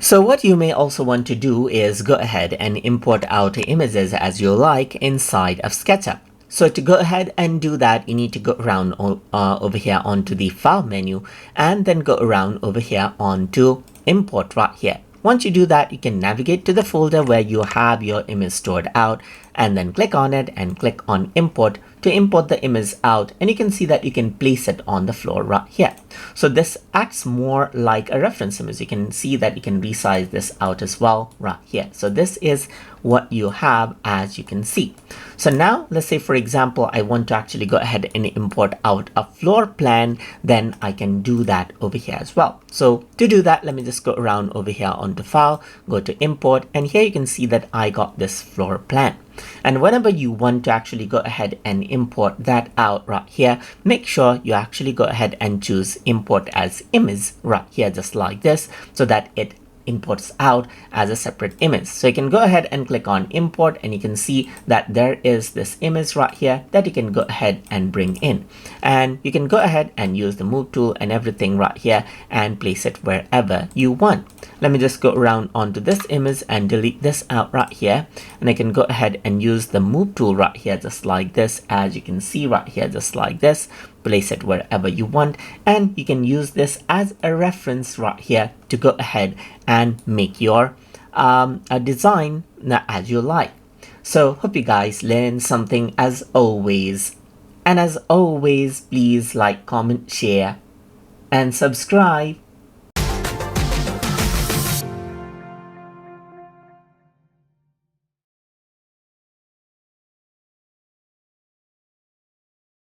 So what you may also want to do is go ahead and import out images as you like inside of SketchUp. So to go ahead and do that, you need to go around over here onto the file menu and then go around over here onto import right here. Once you do that, you can navigate to the folder where you have your image stored out and then click on it and click on import to import the image out, and you can see that you can place it on the floor right here. So this acts more like a reference image. You can see that you can resize this out as well right here. So this is what you have, as you can see. So now let's say, for example, I want to actually go ahead and import out a floor plan, then I can do that over here as well. So to do that, let me just go around over here onto file, go to import, and here you can see that I got this floor plan. And whenever you want to actually go ahead and import that out right here, make sure you actually go ahead and choose import as image right here, just like this, so that it imports out as a separate image. So you can go ahead and click on import, and you can see that there is this image right here that you can go ahead and bring in, and you can go ahead and use the move tool and everything right here and place it wherever you want. Let me just go around onto this image and delete this out right here, and I can go ahead and use the move tool right here, just like this, as you can see right here, just like this. Place it wherever you want, and you can use this as a reference right here to go ahead and make your a design as you like. So hope you guys learned something as always, and as always, please like, comment, share and subscribe.